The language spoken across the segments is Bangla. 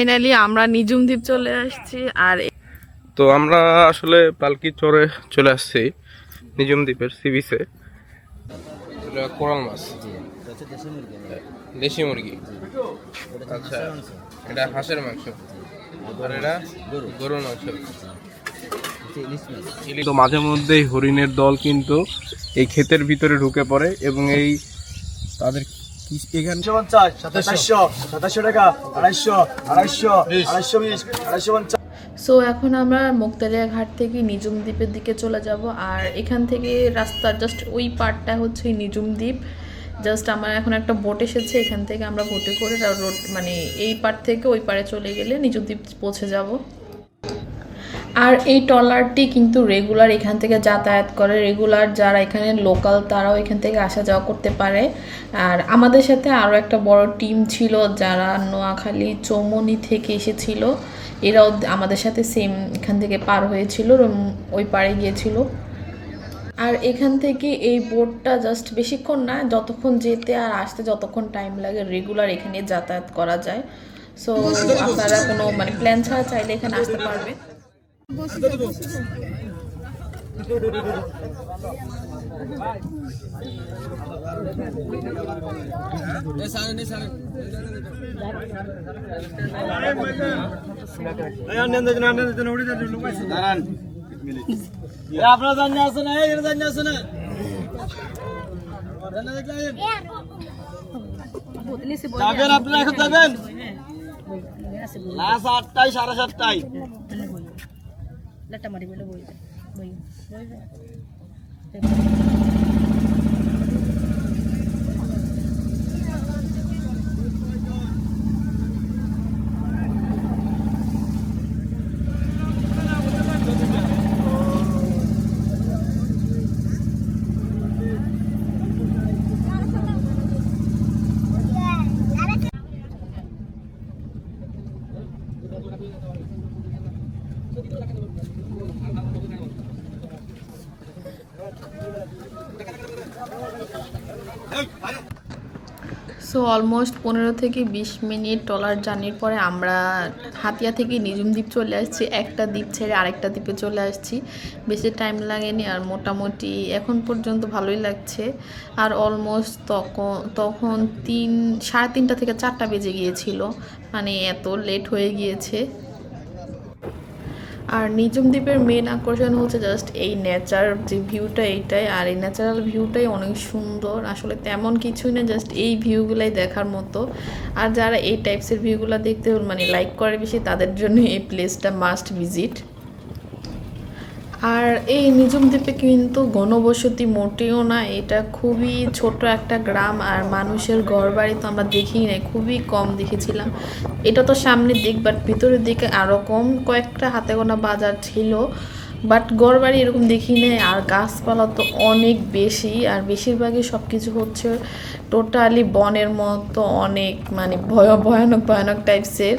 ফাইনালি আমরা নিজুম দ্বীপ চলে আসছি। আর তো আমরা আসলে পালকি চড়ে চলে আসছি নিজুম দ্বীপের সি বিচে। এটা কোরাল মাছ, দেশি মুরগি। আচ্ছা, এটা হাঁসের মাংস আর এটা গরুর মাংস। তো মাঝে মধ্যেই হরিণের দল কিন্তু এই ক্ষেতের ভিতরে ঢুকে পড়ে এবং এই তাদের এখানে 2700 টাকা, 250, সো এখন আমরা মুক্তারিয়া ঘাট থেকে নিজুম দ্বীপের দিকে চলে যাব। আর এখান থেকে রাস্তার জাস্ট ওই পার্টটা হচ্ছে নিজুম দ্বীপ। জাস্ট আমার এখন একটা বোট এসেছে, এখান থেকে আমরা বোটে করে রোড মানে এই পার থেকে ওই পারে চলে গেলে নিজুম দ্বীপ পৌঁছে যাব। আর এই ট্রলারটি কিন্তু রেগুলার এখান থেকে যাতায়াত করে। রেগুলার যারা এখানে লোকাল তারাও এখান থেকে আসা যাওয়া করতে পারে। আর আমাদের সাথে আরও একটা বড় টিম ছিল যারা নোয়াখালী চৌমনি থেকে এসেছিল। এরাও আমাদের সাথে সেম এখান থেকে পার হয়েছিল, ওই পাড়ে গিয়েছিল। আর এখান থেকে এই বোটটা জাস্ট বেশিক্ষণ না, যতক্ষণ যেতে আর আসতে যতক্ষণ টাইম লাগে রেগুলার এখানে যাতায়াত করা যায়। সো আপনারা কোনো মানে প্ল্যান ছাড়া চাইলে এখানে আসতে পারবে। আপনারা জানিয়ে আসেন, জানিয়ে আসেন যাবেন, আপনারা এখন যাবেন লাস্ট 8টায় 7:30টায়। সো অলমোস্ট 15 থেকে 20 মিনিট ট্রলার জার্নির পরে আমরা হাতিয়া থেকে নিজুম দ্বীপ চলে আসছি। একটা দ্বীপ ছেড়ে আরেকটা দ্বীপে চলে আসছি, বেশি টাইম লাগেনি। আর মোটামুটি এখন পর্যন্ত ভালোই লাগছে। আর অলমোস্ট তখন 3:30 থেকে 4টা বেজে গিয়েছিল, মানে এত লেট হয়ে গিয়েছে। আর নিজুম দ্বীপের মেন আকর্ষণ হচ্ছে জাস্ট এই নেচার যে ভিউটা, এইটাই। আর এই ন্যাচারাল ভিউটাই অনেক সুন্দর, আসলে তেমন কিছুই না, জাস্ট এই ভিউগুলাই দেখার মতো। আর যারা এই টাইপসের ভিউগুলো দেখতে মানে লাইক করে বেশি, তাদের জন্য এই প্লেসটা মাস্ট ভিজিট। আর এই নিজুম দ্বীপে কিন্তু ঘনবসতি মোটেও না, এটা খুবই ছোট একটা গ্রাম। আর মানুষের ঘরবাড়ি তো আমরা দেখিই নাই, খুবই কম দেখেছিলাম। এটা তো সামনের দিক, বাট ভিতরের দিকে আরও কম কয়েকটা হাতে গোনা বাজার ছিল, বাট ঘরবাড়ি এরকম দেখি নাই। আর গাছপালা তো অনেক বেশি, আর বেশিরভাগই সব কিছু হচ্ছে টোটালি বনের মতো, অনেক মানে ভয়ানক ভয়ানক টাইপসের।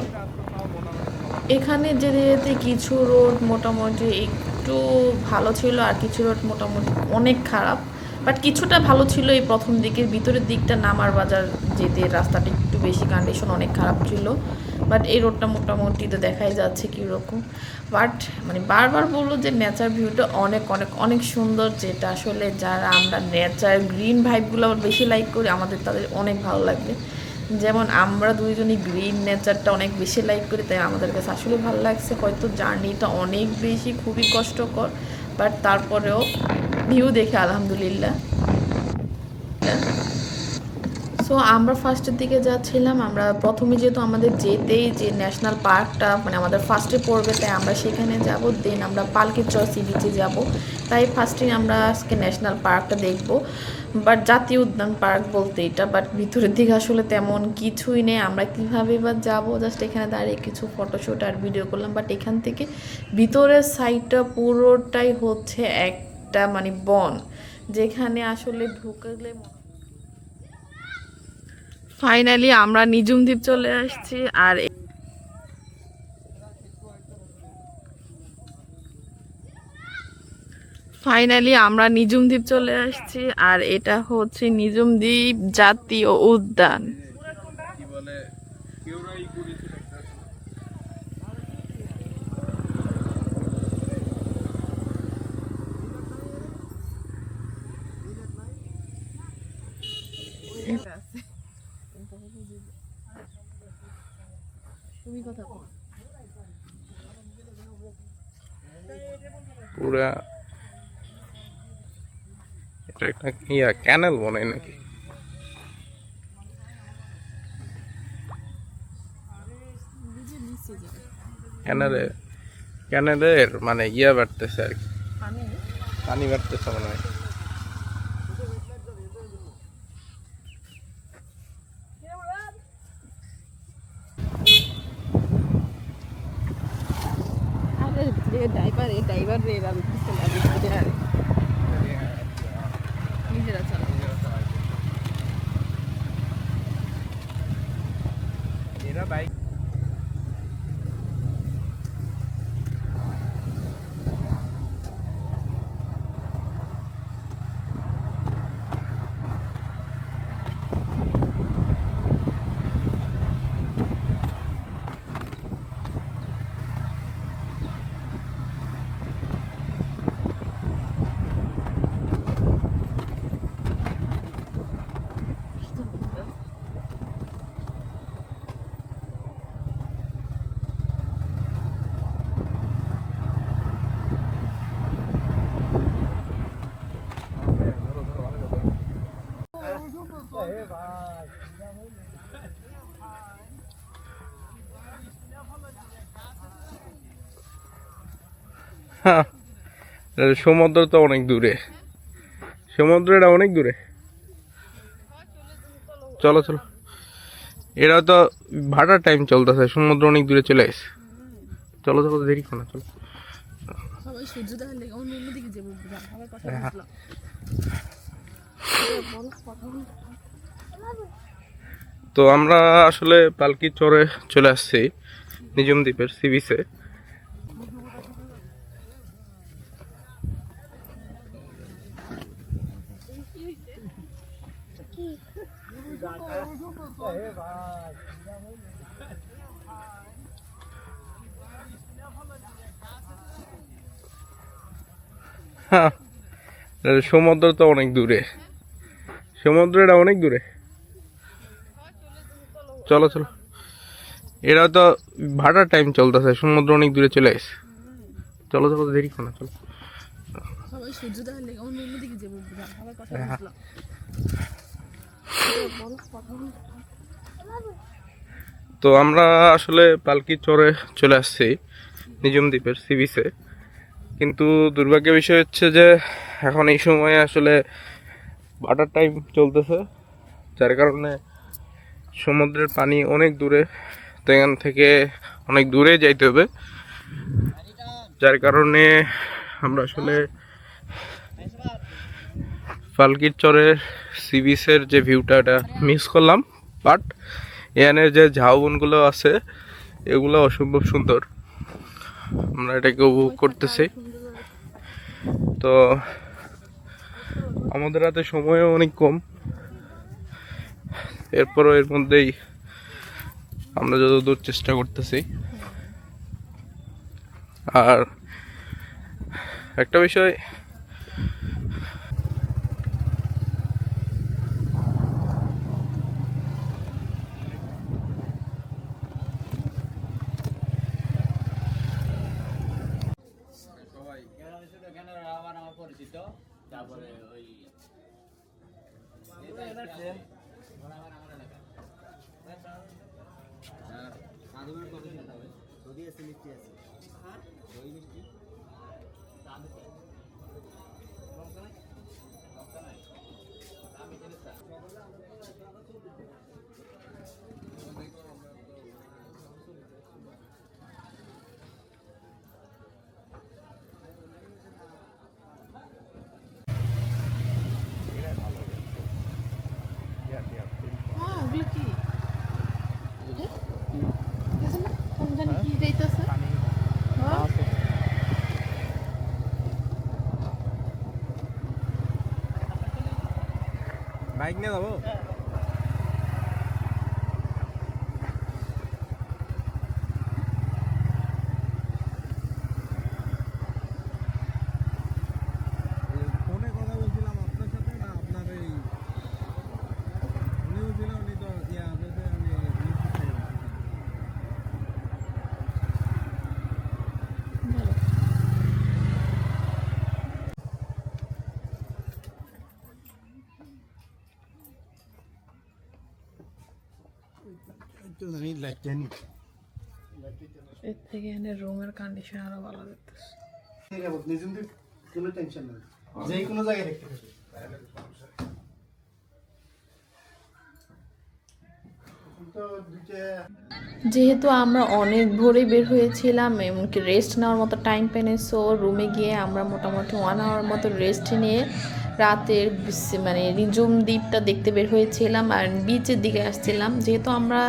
এখানে যেতে যেতে কিছু রোড মোটামুটি একটু ভালো ছিল, আর কিছু রোড মোটামুটি অনেক খারাপ। বাট কিছুটা ভালো ছিল এই প্রথম দিকের, ভিতরের দিকটা নামার বাজার যেতে রাস্তাটা একটু বেশি কন্ডিশন অনেক খারাপ ছিল। বাট এই রোডটা মোটামুটি তো দেখাই যাচ্ছে কীরকম। বাট মানে বারবার বললো যে নেচার ভিউটা অনেক অনেক অনেক সুন্দর, যেটা আসলে যারা আমরা নেচার গ্রিন ভাইবগুলো বেশি লাইক করি আমাদের তাদের অনেক ভালো লাগবে। যেমন আমরা দুইজনই গ্রিন নেচারটা অনেক বেশি লাইক করি, তাই আমাদের কাছে আসলে ভালো লাগছে। হয়তো জার্নিটা অনেক বেশি খুবই কষ্টকর, বাট তারপরেও ভিউ দেখে আলহামদুলিল্লাহ। সো আমরা ফার্স্টের দিকে যাচ্ছিলাম। আমরা প্রথমে যেহেতু আমাদের যেতেই যে ন্যাশনাল পার্কটা মানে আমাদের ফার্স্টে পড়বে, তাই আমরা সেখানে যাব। দেন আমরা পালকিচর সি বিচে যাব। তাই ফার্স্টে আমরা আজকে ন্যাশনাল পার্কটা দেখব, বাট জাতীয় উদ্যান পার্ক বলতে এটা। বাট ভিতরের দিকে আসলে তেমন কিছুই নেই, আমরা কীভাবে বা যাবো। জাস্ট এখানে দাঁড়িয়ে কিছু ফটোশ্যুট আর ভিডিও করলাম। বাট এখান থেকে ভিতরের সাইডটা পুরোটাই হচ্ছে একটা মানে বন, যেখানে আসলে ঢুকলে ফাইনালি আমরা নিজুম দ্বীপ চলে আসছি। আর ফাইনালি আমরা নিজুম দ্বীপ চলে আসছি। আর এটা হচ্ছে নিজুম দ্বীপ জাতীয় উদ্যান। তুমি কথা বল। পুরা এটা একটা ক্যানেল মনে হয় নাকি? ক্যানেলের মানে বাড়তেছে আর কি, পানি বাড়তেছে মনে হয়। নিজেরা চালাও। এরা বাইক সমুদ্র তো অনেক দূরে, সমুদ্র এটা অনেক দূরে। চলো চলো, এরা তো ভাটার টাইম চলতেছে, সমুদ্র অনেক দূরে চলে আসে। চলো চলো, দেরি করো না, চলো। সবাই সূর্য দেখার লেগে অন্যদিকে যাবো, আবার কথা বলছিলাম। তো আমরা আসলে পালকি চরে চলে আসছি নিজম দ্বীপের সি বিচে। সমুদ্র তো অনেক দূরে, সমুদ্র এটা অনেক দূরে। চলো চলো, এরা তো ভাটার টাইম চলতেছে, সমুদ্র অনেক দূরে চলে আসে। চলো চলো, দেরি করো না, চলো। সবাই সূর্য দেখার লেগে অন্যদিকে যাবো, আবার কথা বলছিলাম। তো আমরা আসলে পালকি চরে চলে আসছি নিজম দ্বীপের সি বিচে, কিন্তু দুর্ভাগ্যের বিষয় হচ্ছে যে এখন এই সময়ে আসলে ভাটার টাইম চলতেছে, যার কারণে সমুদ্রের পানি অনেক দূরে, তো এখান থেকে অনেক দূরে যাইতে হবে, যার কারণে আমরা আসলে পালকির চরের সি বিচের যে ভিউটা এটা মিস করলাম। বাট এখানের যে ঝাউবনগুলো আছে এগুলো অসম্ভব সুন্দর, আমরা এটাকে উপভোগ করতেছি। তো আমাদের হাতে সময়ও অনেক কম, এরপরও এর মধ্যেই আমরা যতদূর চেষ্টা করতেছি। আর একটা বিষয়, বাইক নিয়ে যাবো। ফোনে কথা বলছিলাম আপনার সাথে, না আপনার এই উনিও ছিল, উনি তো এর থেকে এনে রুমের কন্ডিশন আরো ভালো দেখতেছে। কোনো টেনশন নেই, যে কোনো জায়গায় দেখতে পাবে। যেহেতু আমরা অনেক ভোরে বের হয়েছিলাম, এমনকি রেস্ট নেওয়ার মতো টাইম পেনে, সো রুমে গিয়ে আমরা মোটামুটি 1 আওয়ার মতো রেস্ট নিয়ে রাতের মানে নিঝুম দ্বীপটা দেখতে বের হয়েছিলাম আর বিচের দিকে আসছিলাম। যেহেতু আমরা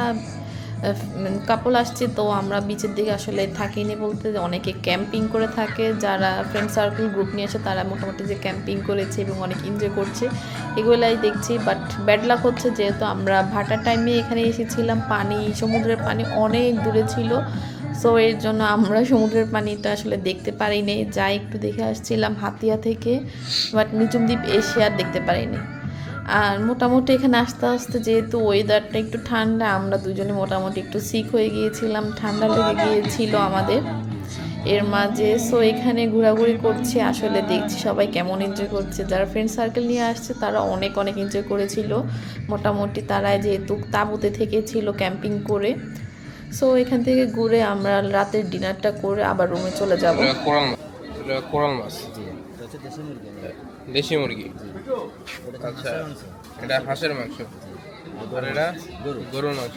কাপল আসছি, তো আমরা বিচের দিকে আসলে থাকিনি বলতে, অনেকে ক্যাম্পিং করে থাকে, যারা ফ্রেন্ড সার্কেল গ্রুপ নিয়ে আসে তারা মোটামুটি যে ক্যাম্পিং করেছে এবং অনেক এনজয় করছে এগুলাই দেখছি। বাট ব্যাড লাক হচ্ছে, যেহেতু আমরা ভাটার টাইমে এখানে এসেছিলাম, সমুদ্রের পানি অনেক দূরে ছিল, সো এর জন্য আমরা সমুদ্রের পানিটা আসলে দেখতে পারিনি। যা একটু দেখে আসছিলাম হাতিয়া থেকে, বাট নিঝুম দ্বীপ এসে আর দেখতে পারিনি। আর মোটামুটি এখানে আস্তে আস্তে যেহেতু ওয়েদারটা একটু ঠান্ডা, আমরা দুজনে মোটামুটি একটু সিক হয়ে গিয়েছিলাম, ঠান্ডা লেগে গিয়েছিল আমাদের এর মাঝে। সো এখানে ঘোরাঘুরি করছি, আসলে দেখছি সবাই কেমন এনজয় করছে। যারা ফ্রেন্ড সার্কেল নিয়ে আসছে তারা অনেক অনেক এনজয় করেছিল। মোটামুটি তারা যেহেতু তাঁবুতে থেকেছিল ক্যাম্পিং করে। সো এখান থেকে ঘুরে আমরা রাতের ডিনারটা করে আবার রুমে চলে যাব। কোরাল মাছ, দেশি মুরগি। আচ্ছা, এটা হাঁসের মাংস আর এটা গরুর মাংস।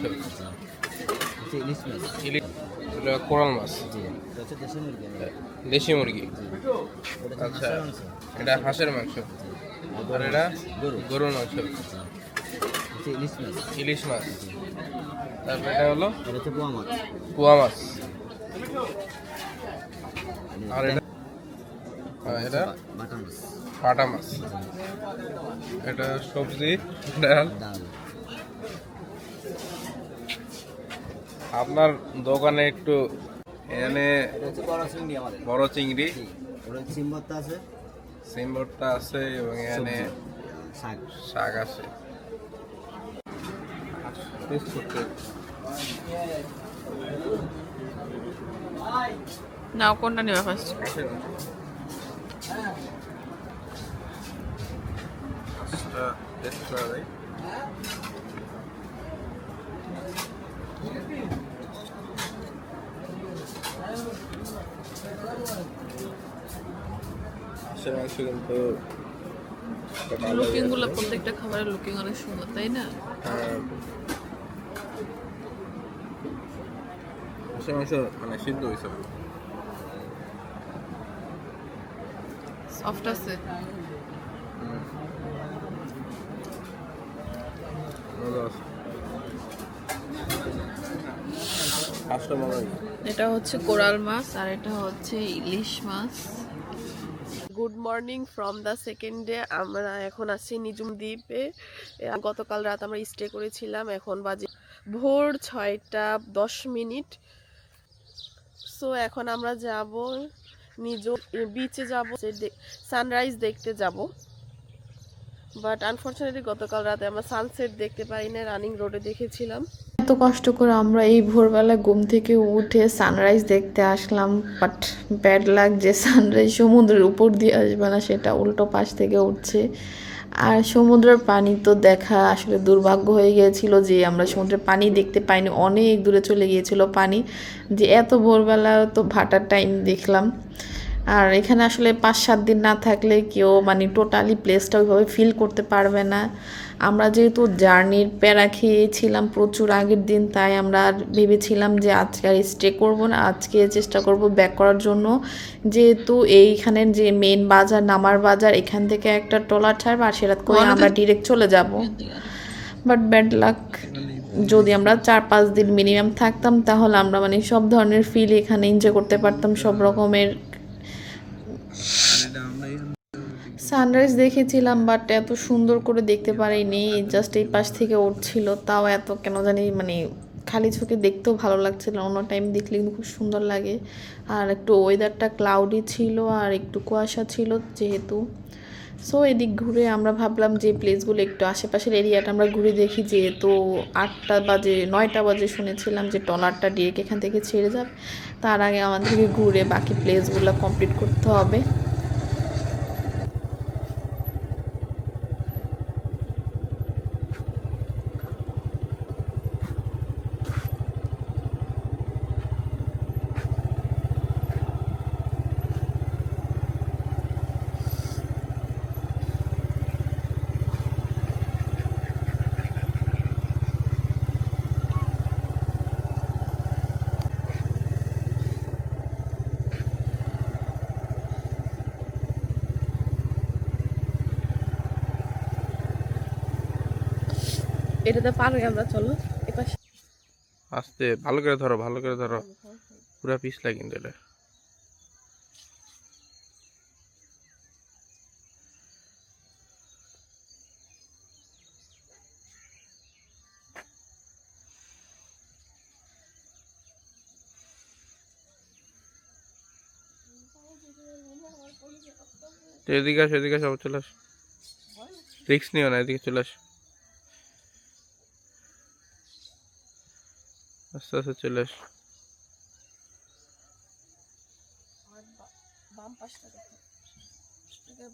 কোরাল মাছ, দেশি মুরগি। আচ্ছা, এটা হাঁসের মাংস আর এটা গরুর মাংস। ইলিশ মাছ। তারপরে এটা হলো পোয়া মাছ। আর এটা পাটা মাছ। এটা সবজি, ডাল। আপনার দোকানে একটু এখানে বড় চিংড়ি, সিম ভর্তা আছে এবং এখানে শাক আছে। নাও কোনটা নেওয়া ফার্স্ট? টেস্ট করা যায়। হাঁসের মাংস কিন্তু লুকিং গুলো, প্রত্যেকটা খাবারের লুকিং অনেক সুন্দর, তাই না? হাঁসের মাংস মানে সিদ্ধ হয়েছে, সফট আছে। এটা হচ্ছে কোরাল মাছ আর এটা হচ্ছে ইলিশ মাছ। Good morning from the second day. আমরা এখন আছি নিঝুম দ্বীপে। গতকাল রাত আমরা স্টে করেছিলাম, এখন বাজে ভোর 6:10। সো এখন আমরা যাব নিঝুম বিচে, যাব সানরাইজ দেখতে যাব। বাট আনফরচুনেটলি গতকাল রাতে আমরা সানসেট দেখতে পাই না, রানিং রোডে দেখেছিলাম। এত কষ্ট করে আমরা এই ভোরবেলা ঘুম থেকে উঠে সানরাইজ দেখতে আসলাম, বাট ব্যাড লাক যে সানরাইজ সমুদ্রের উপর দিয়ে আসবে না, সেটা উল্টো পাশ থেকে উঠছে। আর সমুদ্রের পানি তো দেখা আসলে দুর্ভাগ্য হয়ে গিয়েছিল যে আমরা সমুদ্রের পানি দেখতে পাইনি, অনেক দূরে চলে গিয়েছিল পানি, যে এত ভোরবেলা তো ভাটার টাইম দেখলাম। আর এখানে আসলে 5-7 দিন না থাকলে কেউ মানে টোটালি প্লেসটা ওইভাবে ফিল করতে পারবে না। আমরা যেহেতু জার্নির প্যারা খেয়েছিলাম প্রচুর আগের দিন, তাই আমরা ভেবেছিলাম যে আজকে আর স্টে করবো না, আজকে চেষ্টা করব ব্যাক করার জন্য। যেহেতু এইখানের যে মেন বাজার, নামার বাজার, এখান থেকে একটা ট্রলার ছাড়বে আর সেটা করে আমরা ডিরেক্ট চলে যাব। বাট ব্যাড লাক, যদি আমরা 4-5 দিন মিনিমাম থাকতাম তাহলে আমরা মানে সব ধরনের ফিল এখানে এনজয় করতে পারতাম, সব রকমের। সানরাইজ দেখেছিলাম বাট এত সুন্দর করে দেখতে পারিনি, জাস্ট এই পাশ থেকে উঠছিল, তাও এত কেন জানি মানে খালি চোখে দেখতেও ভালো লাগছিল, অন্য টাইম দেখলে কিন্তু খুব সুন্দর লাগে। আর একটু ওয়েদারটা ক্লাউডি ছিল আর একটু কুয়াশা ছিল যেহেতু। সো এদিক ঘুরে আমরা ভাবলাম যে প্লেসগুলো একটু আশেপাশের এরিয়াটা আমরা ঘুরে দেখি, যেহেতু 9টা বাজে শুনেছিলাম যে ট্রলারটা ডিরেক্ট এখান থেকে ছেড়ে যাবে, তার আগে আমাদেরকে ঘুরে বাকি প্লেসগুলো কমপ্লিট করতে হবে। এটাতে পারবে আমরা, চলো এপাশে। আস্তে ভালো করে ধরো, ভালো করে ধরো, পুরা পিছলা কিন্তু এটা। তো এদিকে আসো, এদিকে আসো, চলে আসো, রিক্স নিও না, এদিকে চলে আসো, আস্তে আস্তে চলে আসো। বাম পাশটা দেখো,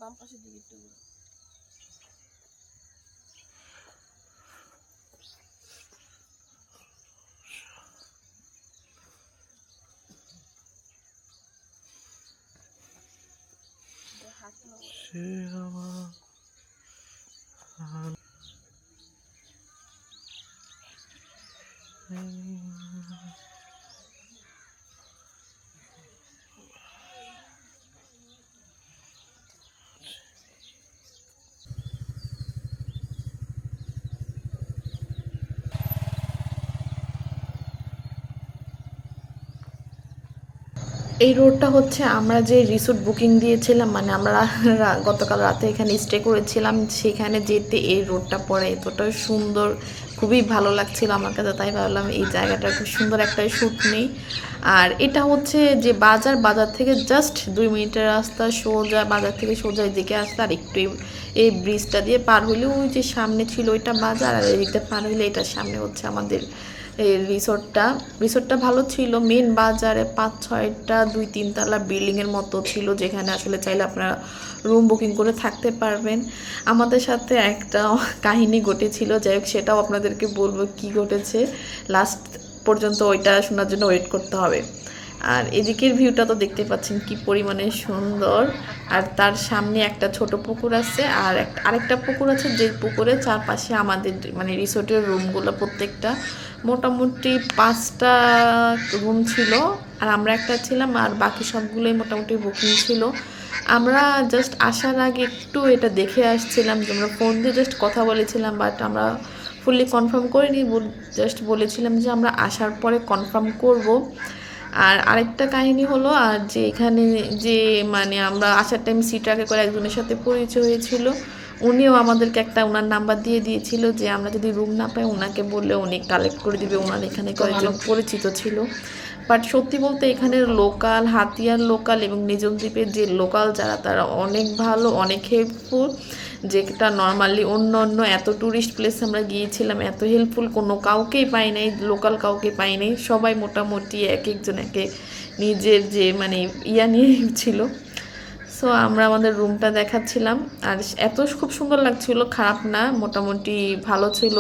বাম পাশের দিকে একটু ঘুরো। এই রোডটা হচ্ছে আমরা যে রিসোর্ট বুকিং দিয়েছিলাম, মানে আমরা গতকাল রাতে এখানে স্টে করেছিলাম, সেখানে যেতে এই রোডটা পড়ে। এতটা সুন্দর, খুবই ভালো লাগছিল আমার কাছে, তাই ভাবলাম এই জায়গাটা খুব সুন্দর একটা শ্যুট নেই। আর এটা হচ্ছে যে বাজার থেকে জাস্ট 2 মিনিটের রাস্তা, সোজা বাজার থেকে সোজা এদিকে আসতে, আর একটু এই ব্রিজটা দিয়ে পার হইলে ওই যে সামনে ছিল ওইটা বাজার, আর এদিকটা পার হইলে এটার সামনে হচ্ছে আমাদের এই রিসোর্টটা ভালো ছিল। মেন বাজারে 5-6টা 2-3 তলা বিল্ডিংয়ের মতো ছিল, যেখানে আসলে চাইলে আপনারা রুম বুকিং করে থাকতে পারবেন। আমাদের সাথে একটা কাহিনী ঘটেছিল, যাই হোক সেটাও আপনাদেরকে বলবো কি ঘটেছে, লাস্ট পর্যন্ত ওইটা শোনার জন্য ওয়েট করতে হবে। আর এদিকের ভিউটা তো দেখতে পাচ্ছেন কি পরিমাণে সুন্দর, আর তার সামনে একটা ছোট পুকুর আছে, আর আরেকটা পুকুর আছে, যে পুকুরের চারপাশে আমাদের মানে রিসোর্টের রুমগুলো প্রত্যেকটা মোটামুটি 5টা রুম ছিল, আর আমরা একটা ছিলাম, আর বাকি সবগুলোই মোটামুটি বুকিং ছিল। আমরা জাস্ট আসার আগে একটু এটা দেখে আসছিলাম, যে আমরা ফোন দিয়ে জাস্ট কথা বলেছিলাম, বাট আমরা ফুললি কনফার্ম করিনি, জাস্ট বলেছিলাম যে আমরা আসার পরে কনফার্ম করব। আর আরেকটা কাহিনী হলো, আর যে এখানে যে মানে আমরা আসার টাইম সিট্রাকে করে একজনের সাথে পরিচয় হয়েছিল, উনিও আমাদেরকে একটা ওনার নাম্বার দিয়ে দিয়েছিল, যে আমরা যদি রুম না পাই ওনাকে বললে উনি কালেক্ট করে দিবে, ওনার এখানে কয়েকজন পরিচিত ছিল। বাট সত্যি বলতে এখানের লোকাল, হাতিয়ার লোকাল এবং নিজম দ্বীপের যে লোকাল যারা, তারা অনেক ভালো, অনেক হেল্পফুল, যেটা নর্মালি অন্য এত ট্যুরিস্ট প্লেসে আমরা গিয়েছিলাম এত হেল্পফুল কোনো কাউকেই পাই নাই, লোকাল কাউকে পাই নাই। সবাই মোটামুটি এক একজন নিজের যে মানে নিয়ে ছিল। সো আমরা আমাদের রুমটা দেখাচ্ছিলাম, আর এত খুব সুন্দর লাগছিল, খারাপ না, মোটামুটি ভালো ছিল।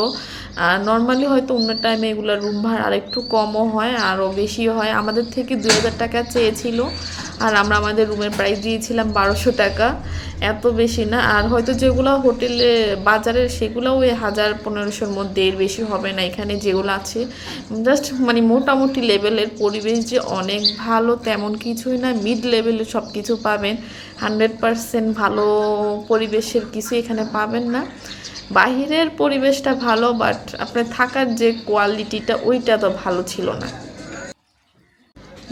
আর নর্মালি হয়তো অন্য টাইমে এগুলো রুম ভাড়া আর একটু কমও হয়, আরও বেশিও হয়। আমাদের থেকে 2000 টাকা চেয়েছিল, আর আমরা আমাদের রুমের প্রাইস দিয়েছিলাম 1200 টাকা, এত বেশি না। আর হয়তো যেগুলো হোটেলে বাজারের সেগুলো ওই 1000-1500-র মধ্যে, এর বেশি হবে না। এখানে যেগুলো আছে জাস্ট মানে মোটামুটি লেভেলের, পরিবেশ যে অনেক ভালো তেমন কিছুই না, মিড লেভেলের সব কিছু পাবেন। 100% ভালো পরিবেশের কিছু এখানে পাবেন না। বাহিরের পরিবেশটা ভালো, বাট আপনার থাকার যে কোয়ালিটিটা ওইটা তো ভালো ছিল না।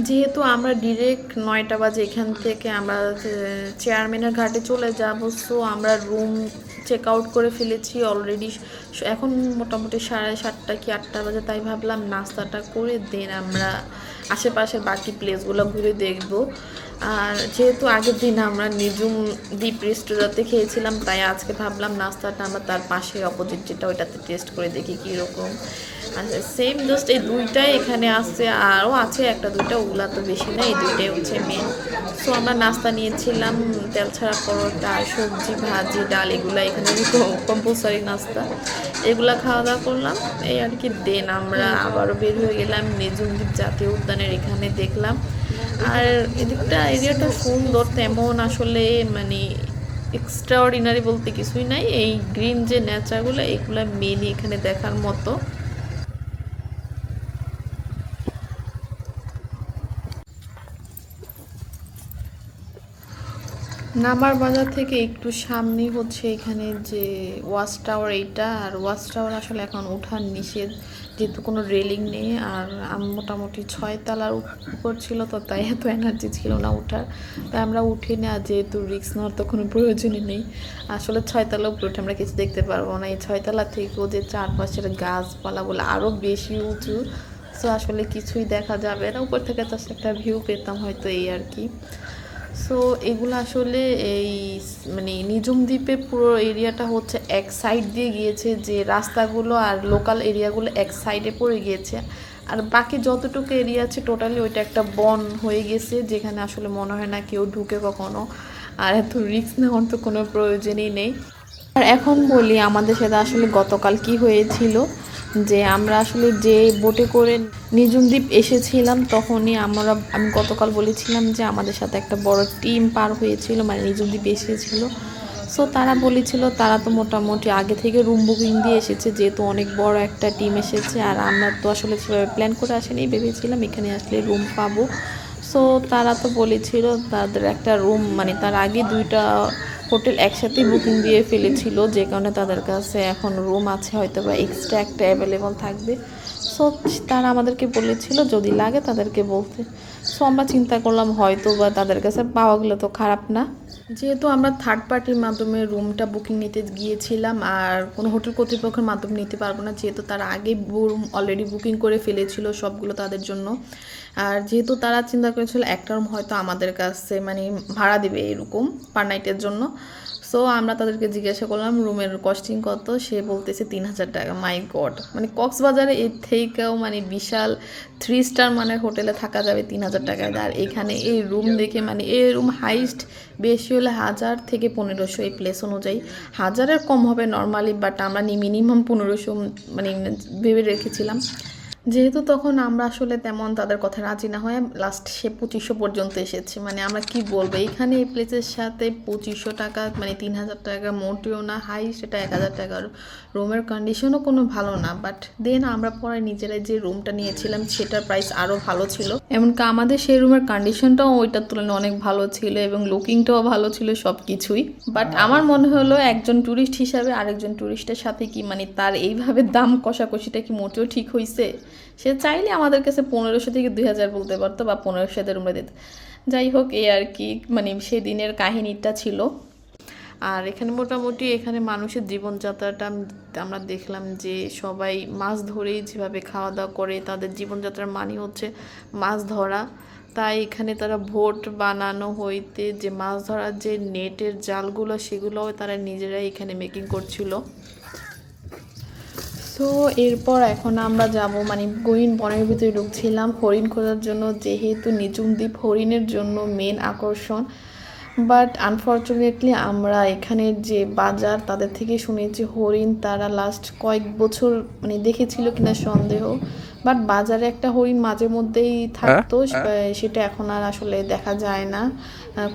যেহেতু আমরা ডিরেক্ট 9টা বাজে এখান থেকে আমরা চেয়ারম্যানের ঘাটে চলে যাব, সো আমরা রুম চেক আউট করে ফেলেছি অলরেডি। এখন মোটামুটি 7:30 কি 8টা বাজে, তাই ভাবলাম নাস্তাটা করে দেন আমরা আশেপাশের বাকি প্লেসগুলো ঘুরে দেখব। আর যেহেতু আগের দিন আমরা নিজুম দ্বীপ রেস্টুরেন্টে খেয়েছিলাম, তাই আজকে ভাবলাম নাস্তাটা আমরা তার পাশে অপোজিট যেটা ওইটাতে টেস্ট করে দেখি কীরকম। আচ্ছা, সেম জাস্ট এই দুইটাই এখানে আসছে, আরও আছে 1-2টা, ওগুলা তো বেশি না, এই দুইটাই হচ্ছে মেন। সো আমরা নাস্তা নিয়েছিলাম তেল ছাড়া পরোটা, সবজি, ভাজি, ডাল, এগুলো এখানে কম্পালসারি নাস্তা, এগুলা খাওয়া দাওয়া করলাম, এই আর কি। দেন আমরা আবারও বের হয়ে গেলাম নিজুম দ্বীপ জাতীয় উদ্যানের এখানে দেখলাম। আর এদিকটা এরিয়াটা সুন্দর, তেমন আসলে মানে এক্সট্রাঅর্ডিনারি বলতে কিছুই নাই, এই গ্রিন যে নেচারগুলো এগুলো মেনই এখানে দেখার মতো। নামার বাজার থেকে একটু সামনেই হচ্ছে এখানে যে ওয়াচ টাওয়ার, এইটা। আর ওয়াচ টাওয়ার আসলে এখন ওঠার নিষেধ, যেহেতু কোনো রেলিং নেই। আর মোটামুটি 6 তলার উপর ছিল, তো তাই এত এনার্জি ছিল না ওঠার, তাই আমরা উঠি না। যেহেতু রিস্ক নেওয়ার তো কোনো প্রয়োজনই নেই। আসলে 6 তলা উপরে উঠে আমরা কিছু দেখতে পারবো না। এই 6 তলা থেকেও যে চারপাশের গাছপালাগুলো আরও বেশি উঁচু, সো আসলে কিছুই দেখা যাবে না। উপর থেকে জাস্ট একটা ভিউ পেতাম হয়তো, এই আর কি। সো এগুলো আসলে এই মানে নিঝুম দ্বীপে পুরো এরিয়াটা হচ্ছে এক সাইড দিয়ে গিয়েছে, যে রাস্তাগুলো আর লোকাল এরিয়াগুলো এক সাইডে পড়ে গিয়েছে। আর বাকি যতটুকু এরিয়া আছে টোটালি ওইটা একটা বন হয়ে গেছে, যেখানে আসলে মনে হয় না কেউ ঢুকে কখনো। আর এত রিস্ক নেওয়ার তো কোনো প্রয়োজনই নেই। আর এখন বলি আমাদের সাথে আসলে গতকাল কি হয়েছিল, যে আমরা আসলে যে বোটে করে নিঝুম দ্বীপ এসেছিলাম, তখনই আমি গতকাল বলেছিলাম যে আমাদের সাথে একটা বড় টিম পার হয়েছিল, মানে নিঝুম দ্বীপ এসেছিল। সো তারা বলেছিল তারা তো মোটামুটি আগে থেকে রুম বুকিং দিয়ে এসেছে, যেহেতু অনেক বড় একটা টিম এসেছে। আর আমরা তো আসলে সেভাবে প্ল্যান করে আসেনি, ভেবেছিলাম এখানে আসলে রুম পাবো। সো তারা তো বলেছিল তাদের একটা রুম, মানে তার আগে 2টা হোটেল একসাথেই বুকিং দিয়ে ফেলেছিল, যে কারণে তাদের কাছে এখন রুম আছে, হয়তো বা এক্সট্রা একটা অ্যাভেলেবল থাকবে। সো তারা আমাদেরকে বলেছিল যদি লাগে তাদেরকে বলতে। সো আমরা চিন্তা করলাম হয়তো বা তাদের কাছে পাওয়া গেলে তো খারাপ না। যেহেতু আমরা থার্ড পার্টির মাধ্যমে রুমটা বুকিং নিতে গিয়েছিলাম, আর কোনো হোটেল কর্তৃপক্ষের মাধ্যমে নিতে পারবো না, যেহেতু তারা আগে রুম অলরেডি বুকিং করে ফেলেছিল সবগুলো তাদের জন্য। আর যেহেতু তারা চিন্তা করেছিল একটা রুম হয়তো আমাদের কাছে মানে ভাড়া দেবে এরকম পার নাইটের জন্য। সো আমরা তাদেরকে জিজ্ঞাসা করলাম রুমের কস্টিং কত, সে বলতেছে 3000 টাকা। মাই গড, মানে কক্সবাজারে এর থেকেও মানে বিশাল 3 স্টার মানের হোটেলে থাকা যাবে 3000 টাকায়। আর এখানে এই রুম দেখে মানে এই রুম হাইস্ট বেশি হলে 1000 থেকে 1500, এই প্লেস অনুযায়ী 1000-এর কম হবে নর্মালি, বাট আমরা মিনিমাম 1500 মানে ভেবে রেখেছিলাম। যেহেতু তখন আমরা আসলে তেমন তাদের কথা রাজি না হয়ে লাস্ট সে 2500 পর্যন্ত এসেছে। মানে আমরা কি বলবো, এখানে এই প্লেসের সাথে 2500 টাকা মানে 3000 টাকা মোটেও না, হাই সেটা 1000 টাকা। রুমের কন্ডিশনও কোনো ভালো না, বাট দেন আমরা পরে নিজেরাই যে রুমটা নিয়েছিলাম সেটার প্রাইস আরও ভালো ছিল। এমনকি আমাদের সেই রুমের কন্ডিশনটাও ওইটার তুলনায় অনেক ভালো ছিল, এবং লুকিংটাও ভালো ছিল, সব কিছুই। বাট আমার মনে হলো একজন ট্যুরিস্ট হিসাবে আরেকজন ট্যুরিস্টের সাথে কি মানে তার এইভাবে দাম কষাকষিটা কি মোটেও ঠিক হয়েছে। সে চাইলে আমাদের কাছে 1500 থেকে 2000 বলতে পারতো, বা 1500 রুমে দিত। যাই হোক, এই আর কি মানে সেই দিনের কাহিনীটা ছিল। আর এখানে মোটামুটি এখানে মানুষের জীবনযাত্রাটা আমরা দেখলাম যে সবাই মাছ ধরেই যেভাবে খাওয়া দাওয়া করে, তাদের জীবনযাত্রার মানে হচ্ছে মাছ ধরা। তাই এখানে তারা ভোট বানানো হইতে যে মাছ ধরার যে নেটের জালগুলো সেগুলোও তারা নিজেরাই এখানে মেকিং করছিল। সো এরপর এখন আমরা যাব মানে গহীন বনের ভিতরে ঢুকছিলাম হরিণ খোঁজার জন্য, যেহেতু নিঝুম দ্বীপ হরিণের জন্য মেন আকর্ষণ। বাট আনফর্চুনেটলি আমরা এখানের যে বাজার তাদের থেকে শুনেছি হরিণ তারা লাস্ট কয়েক বছর মানে দেখেছিল কিনা সন্দেহ, বাট বাজারে একটা হরিণ মাঝে মধ্যেই থাকতো, সেটা এখন আর আসলে দেখা যায় না,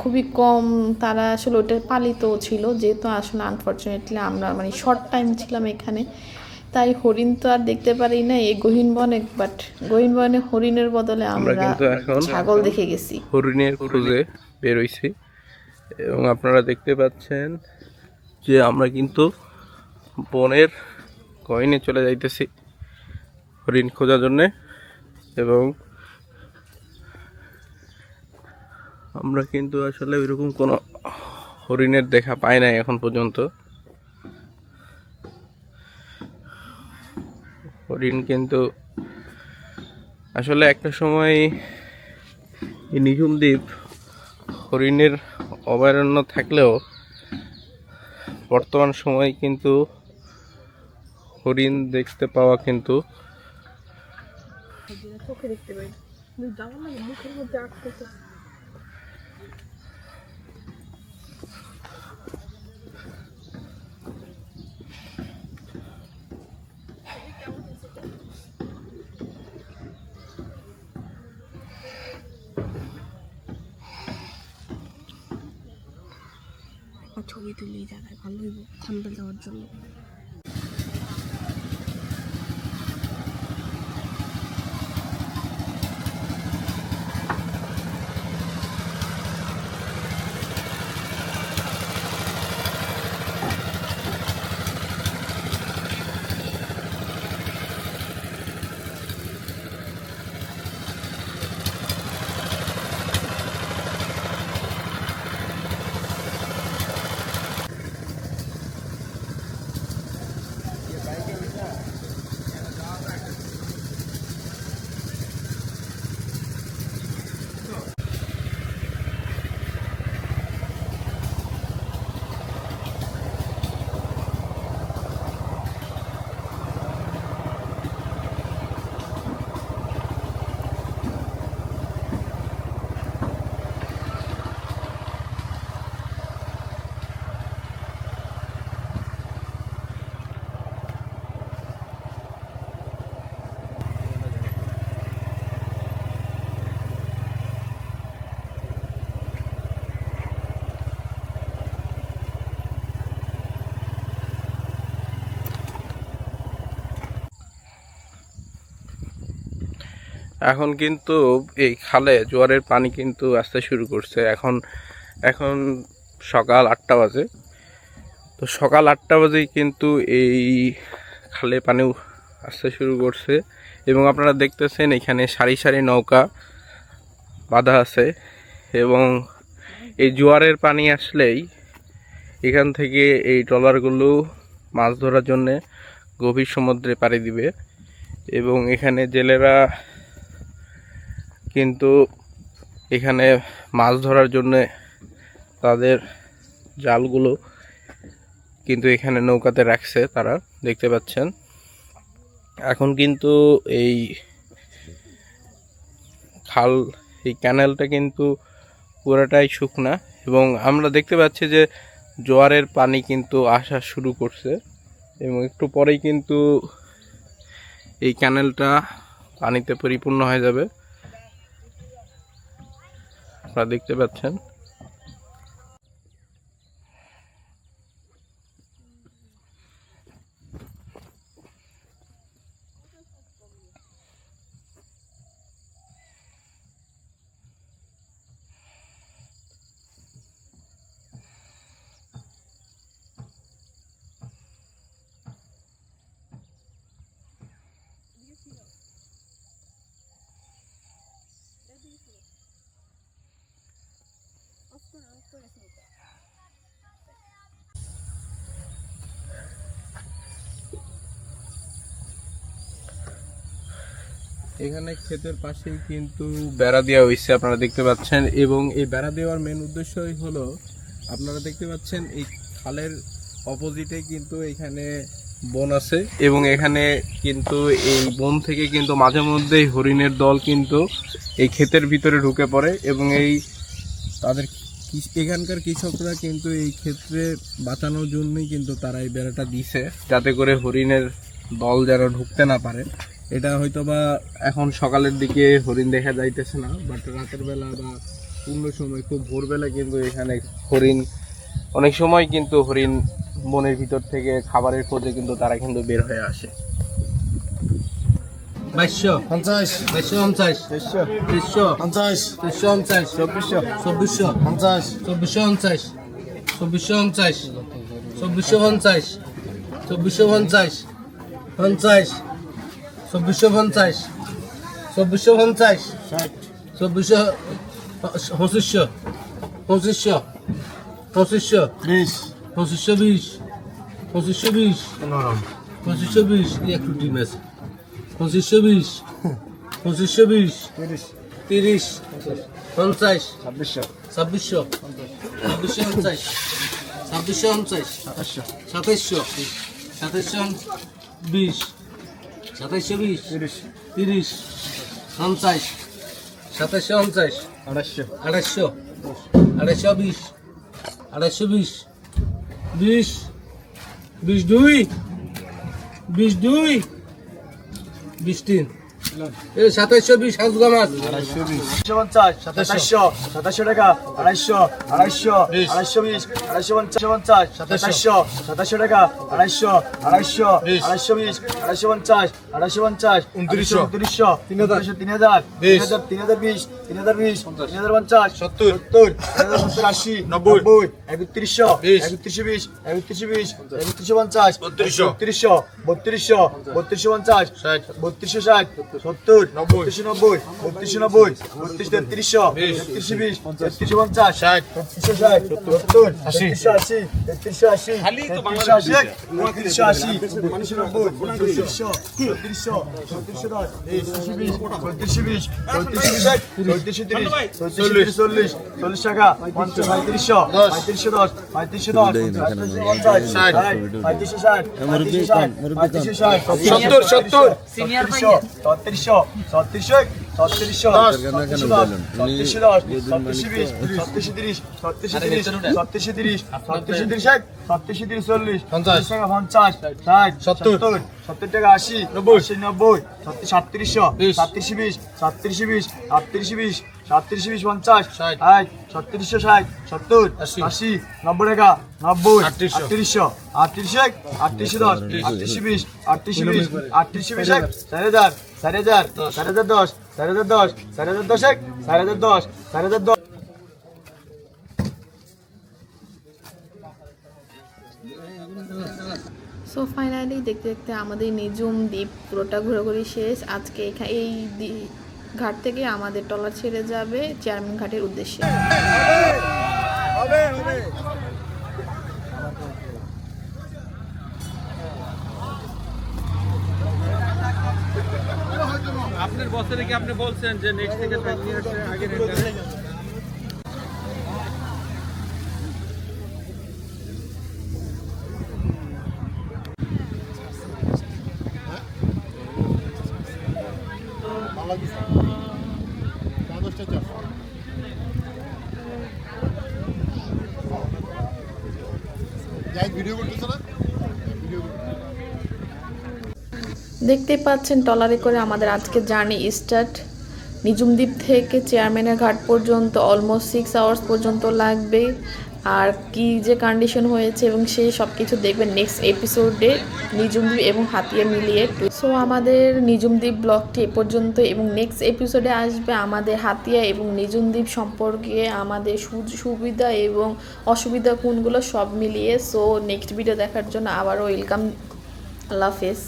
খুবই কম। তারা আসলে ওটা পালিত ছিল, যেহেতু আসলে আনফর্চুনেটলি আমরা মানে শর্ট টাইম ছিলাম এখানে, তাই হরিণ তো আর দেখতে পারি না এই গহীন বনে। বাট গহীন বনে হরিণের বদলে আমরা কিন্তু এখন ছাগল দেখে গেছি। হরিণের খোঁজে বের হইছি, এবং আপনারা দেখতে পাচ্ছেন যে আমরা কিন্তু বনের গহীনে চলে যাইতেছি হরিণ খোঁজার জন্যে। এবং আমরা কিন্তু আসলে ওইরকম কোনো হরিণের দেখা পাই নাই এখন পর্যন্ত। হরিণ কিন্তু আসলে একটা সময় এই নিঝুম দ্বীপ হরিণের অভয়ারণ্য থাকলেও বর্তমান সময় কিন্তু হরিণ দেখতে পাওয়া কিন্তু ছবি তুলি জায়গায় ভালো হইব থাম্বনেল দেওয়ার জন্য। এখন কিন্তু এই খালে জোয়ারের পানি কিন্তু আসতে শুরু করছে। এখন সকাল 8টা বাজে। তো সকাল 8টা বাজেই কিন্তু এই খালে পানি আসতে শুরু করছে এবং আপনারা দেখতেছেন এখানে সারি সারি নৌকা বাঁধা আছে এবং এই জোয়ারের পানি আসলেই এখান থেকে এই ট্রলারগুলো মাছ ধরার জন্যে গভীর সমুদ্রে পাড়ি দিবে এবং এখানে জেলেরা কিন্তু এখানে মাছ ধরার জন্যে তাদের জালগুলো কিন্তু এখানে নৌকাতে রাখছে, তারা দেখতে পাচ্ছেন। এখন কিন্তু এই খাল, এই ক্যানেলটা কিন্তু পুরোটাই শুকনা এবং আমরা দেখতে পাচ্ছি যে জোয়ারের পানি কিন্তু আসা শুরু করছে এবং একটু পরেই কিন্তু এই ক্যানেলটা পানিতে পরিপূর্ণ হয়ে যাবে, আপনারা দেখতে পাচ্ছেন। এখানে ক্ষেতের পাশেই কিন্তু বেড়া দেওয়া হয়েছে, আপনারা দেখতে পাচ্ছেন। এবং এই বেড়া দেওয়ার মেন উদ্দেশ্যই হলো, আপনারা দেখতে পাচ্ছেন এই খালের অপোজিটে কিন্তু এখানে বন আছে এবং এখানে কিন্তু এই বন থেকে কিন্তু মাঝে মধ্যেই হরিণের দল কিন্তু এই ক্ষেতের ভিতরে ঢুকে পড়ে এবং এই তাদের এখানকার কৃষকরা কিন্তু এই ক্ষেত্রে বাঁচানোর জন্যই কিন্তু তারা এই বেড়াটা দিছে, যাতে করে হরিণের দল যেন ঢুকতে না পারে। এটা হয়তো বা এখন সকালের দিকে হরিণ দেখা যাইতেছে না, বাট রাতের বেলা বা অন্য সময় খুব ভোরবেলা কিন্তু এখানে হরিণ, অনেক সময় কিন্তু হরিণ বনের ভিতর থেকে খাবারের খোঁজে কিন্তু তারা কিন্তু বের হয়ে আসে। 2250 2250 2350 2350 2450 2450 2450 2450 2450 50 2450 2450 2500 2500 2520 2520 2520 একটু ডিম আছে 2520 2520 30 50 2600 2650 2750 2700 2720 2720 30 50 2750 250 220 220 20 22 22 23 2720 হাজগা মাছ 250 2700 টাকা 250 250 220 250 2700 টাকা 250 220 250 2900 3000 3020 3020 3050 70 80 90 3100 3120 3120 3150 3200 3250 3260 70 90 3290 3290 3300 3320 3350 60 70 80 3380 3380 40 টাকা 3500 3510 70 টাকা 80 90 3720 3720 3720 3720 50 60 3760 70 80 90 টাকা 90 3800 3810 3820 3820 4000 4000 4010 4010 4010 4010 4010 সো ফাইনালি দেখতে দেখতে আমাদের নিজুম দ্বীপ পুরোটা ঘোরাঘুরি শেষ। আজকে এই ঘাট থেকে আমাদের ট্রলার ছেড়ে যাবে চেয়ারম্যান ঘাটের উদ্দেশ্যে। আপনার বসের কি আপনি বলছেন যে নেক্সট থেকে আগে দেখতে পাচ্ছেন ট্রলারে করে আমাদের আজকে জার্নি স্টার্ট। নিজুম দ্বীপ থেকে চেয়ারম্যানের ঘাট পর্যন্ত অলমোস্ট 6 আওয়ার্স পর্যন্ত লাগবে। আর কি যে কন্ডিশন হয়েছে এবং সেই সব কিছু দেখবেন নেক্সট এপিসোডে নিজুম দ্বীপ এবং হাতিয়া মিলিয়ে। সো আমাদের নিজুম দ্বীপ ব্লগটি এ পর্যন্ত, এবং নেক্সট এপিসোডে আসবে আমাদের হাতিয়া এবং নিজুম দ্বীপ সম্পর্কে আমাদের সুবিধা এবং অসুবিধা কোনগুলো সব মিলিয়ে। সো নেক্সট ভিডিও দেখার জন্য আবারও ওয়েলকাম। আল্লাহ হাফেজ।